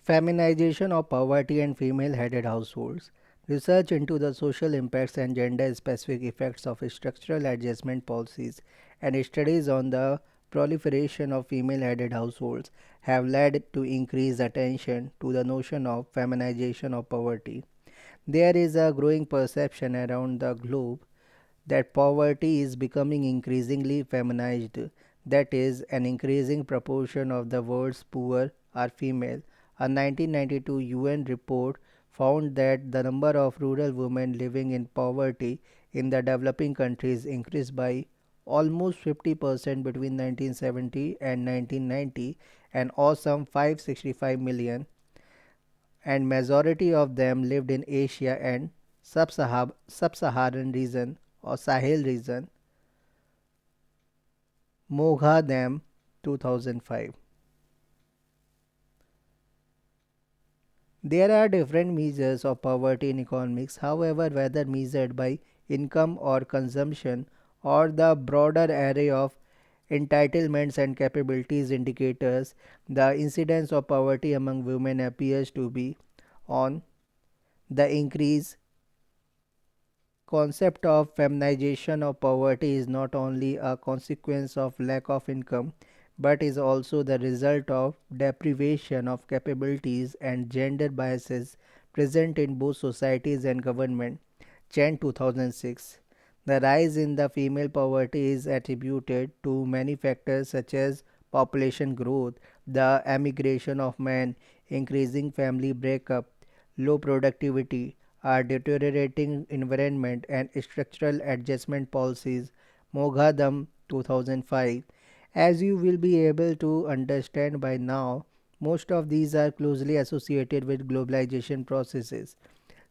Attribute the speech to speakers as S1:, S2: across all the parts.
S1: Feminization of poverty and female headed households. Research into the social impacts and gender specific effects of structural adjustment policies and studies on the proliferation of female headed households have led to increased attention to the notion of feminization of poverty. There is a growing perception around the globe that poverty is becoming increasingly feminized, that is, an increasing proportion of the world's poor are female. A 1992 UN report found that the number of rural women living in poverty in the developing countries increased by almost 50% between 1970 and 1990, an awesome 565 million, and majority of them lived in Asia and sub-Saharan region or Sahel region. Moghadam 2005. There are different measures of poverty in economics, however, whether measured by income or consumption or the broader array of entitlements and capabilities indicators, the incidence of poverty among women appears to be on the increase. Concept of feminization of poverty is not only a consequence of lack of income but is also the result of deprivation of capabilities and gender biases present in both societies and government. Chen 2006. The rise in the female poverty is attributed to many factors such as population growth, the emigration of men, increasing family breakup, low productivity, are deteriorating environment and structural adjustment policies. Moghadam 2005. As you will be able to understand by now, most of these are closely associated with globalization processes.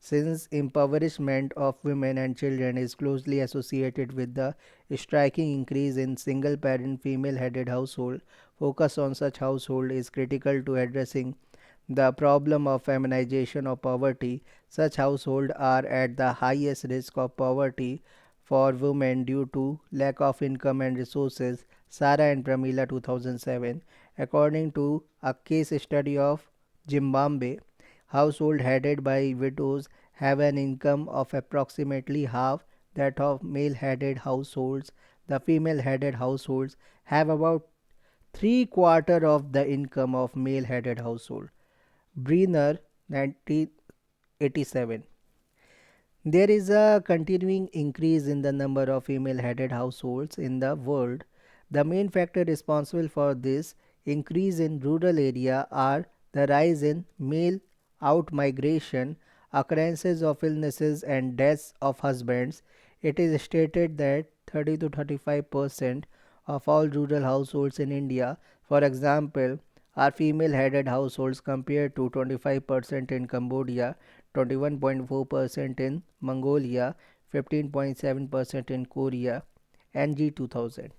S1: Since impoverishment of women and children is closely associated with the striking increase in single parent female headed household, focus on such household is critical to addressing the problem of feminization of poverty. Such households are at the highest risk of poverty for women due to lack of income and resources. Sarah and Pramila 2007. According to a case study of Zimbabwe, household headed by widows have an income of approximately half that of male headed households. The female headed households have about three quarter of the income of male headed household. Brenner 1987. There is a continuing increase in the number of female headed households in the world. The main factor responsible for this increase in rural area are the rise in male outmigration, occurrences of illnesses and deaths of husbands. It is stated that 30 to 35% of all rural households in India, for example, are female headed households compared to 25% in Cambodia, 21.4% in Mongolia, 15.7% in Korea, and G2000.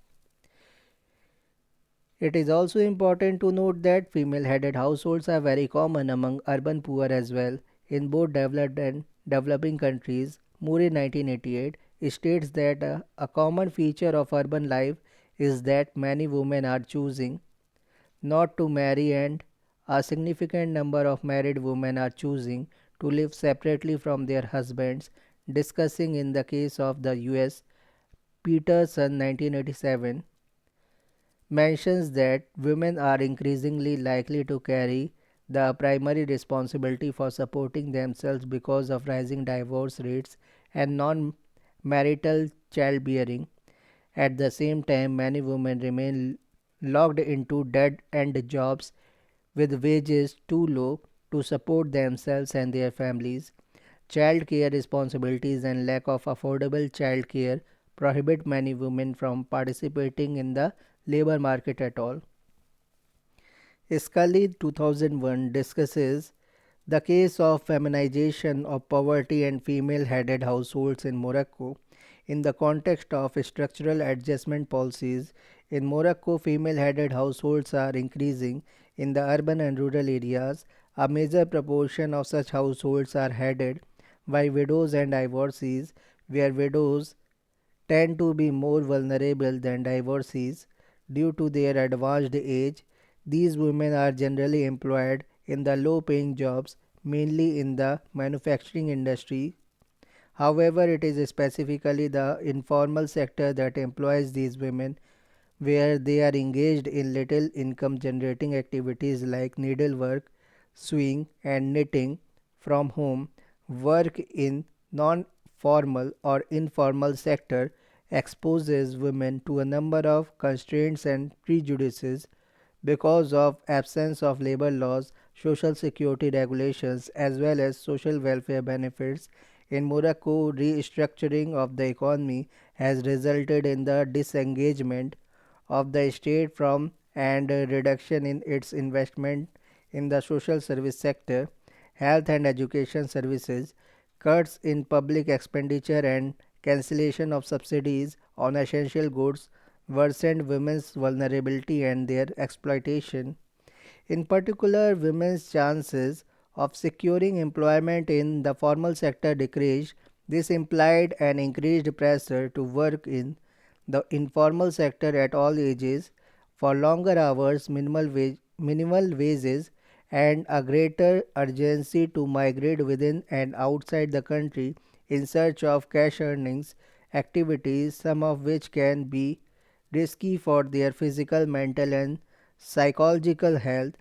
S1: It is also important to note that female headed households are very common among urban poor as well. In both developed and developing countries, Moore 1988 states that a common feature of urban life is that many women are choosing not to marry, and a significant number of married women are choosing to live separately from their husbands. Discussing in the case of the US, Peterson 1987 mentions that women are increasingly likely to carry the primary responsibility for supporting themselves because of rising divorce rates and non marital childbearing. At the same time, many women remain locked into dead end jobs with wages too low to support themselves and their families. Child care responsibilities and lack of affordable child care prohibit many women from participating in the labor market at all. Scully 2001 discusses the case of feminization of poverty and female headed households in Morocco in the context of structural adjustment policies. In Morocco, female headed households are increasing in the urban and rural areas. A major proportion of such households are headed by widows and divorcees, where widows tend to be more vulnerable than divorcees due to their advanced age. These women are generally employed in the low paying jobs, mainly in the manufacturing industry. However, it is specifically the informal sector that employs these women, where they are engaged in little income generating activities like needlework, sewing, and knitting from home. Work in non formal or informal sector exposes women to a number of constraints and prejudices because of absence of labor laws, social security regulations, as well as social welfare benefits. In Morocco, restructuring of the economy has resulted in the disengagement of the state from and a reduction in its investment in the social service sector, health and education services, cuts in public expenditure, and cancellation of subsidies on essential goods worsened women's vulnerability and their exploitation. In particular, women's chances of securing employment in the formal sector decreased. This implied an increased pressure to work in the informal sector at all ages for longer hours, minimal wages, and a greater urgency to migrate within and outside the country in search of cash earnings activities, some of which can be risky for their physical, mental, and psychological health.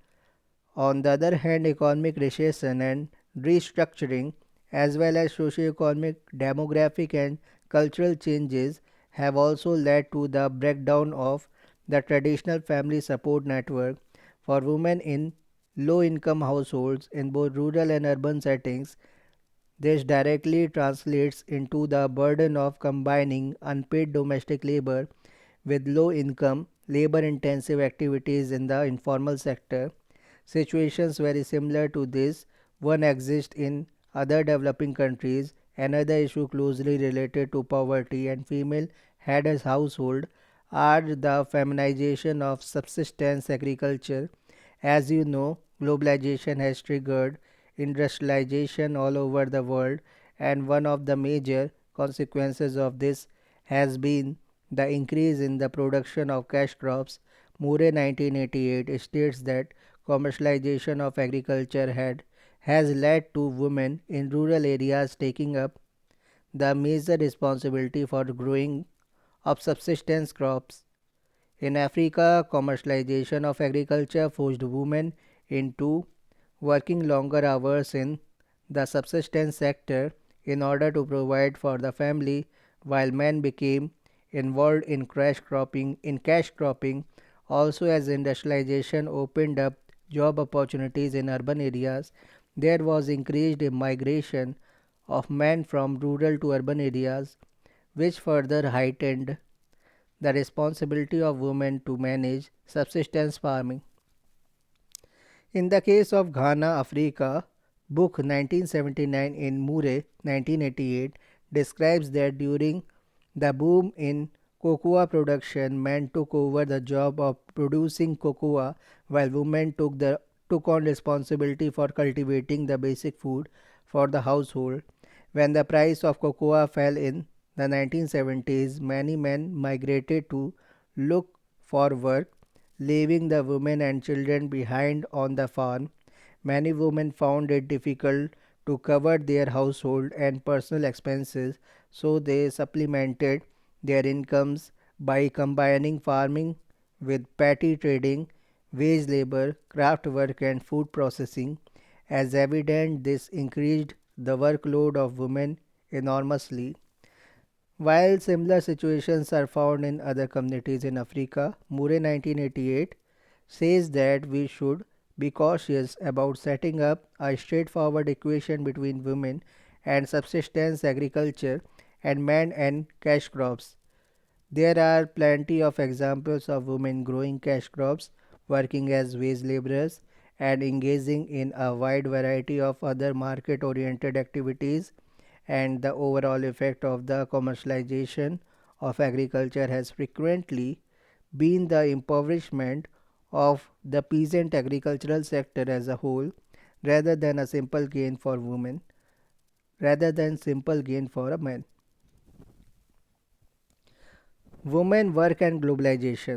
S1: On the other hand, economic recession and restructuring, as well as socio-economic, demographic, and cultural changes, have also led to the breakdown of the traditional family support network for women in low income households in both rural and urban settings. This directly translates into the burden of combining unpaid domestic labor with low income, labor intensive activities in the informal sector. Situations very similar to this one exist in other developing countries. Another issue closely related to poverty and female headed household are the feminization of subsistence agriculture. As you know, globalization has triggered industrialization all over the world, and one of the major consequences of this has been the increase in the production of cash crops. Murray 1988 states that commercialization of agriculture has led to women in rural areas taking up the major responsibility for growing of subsistence crops. In Africa, commercialization of agriculture forced women into working longer hours in the subsistence sector in order to provide for the family, while men became involved in cash cropping. Also, as industrialization opened up job opportunities in urban areas, there was increased migration of men from rural to urban areas, which further heightened the responsibility of women to manage subsistence farming. In the case of Ghana, Africa, book 1979 in Murray 1988 describes that during the boom in cocoa production, men took over the job of producing cocoa while women took on responsibility for cultivating the basic food for the household. When the price of cocoa fell in the 1970s, many men migrated to look for work, leaving the women and children behind on the farm. Many women found it difficult to cover their household and personal expenses, so they supplemented their incomes by combining farming with petty trading, wage labor, craft work, and food processing. As evident, this increased the workload of women enormously. While similar situations are found in other communities in Africa, Murray 1988 says that we should be cautious about setting up a straightforward equation between women and subsistence agriculture and men and cash crops. There are plenty of examples of women growing cash crops, working as wage laborers, and engaging in a wide variety of other market oriented activities, and the overall effect of the commercialization of agriculture has frequently been the impoverishment of the peasant agricultural sector as a whole rather than a simple gain for women rather than simple gain for a man. Women work and globalization.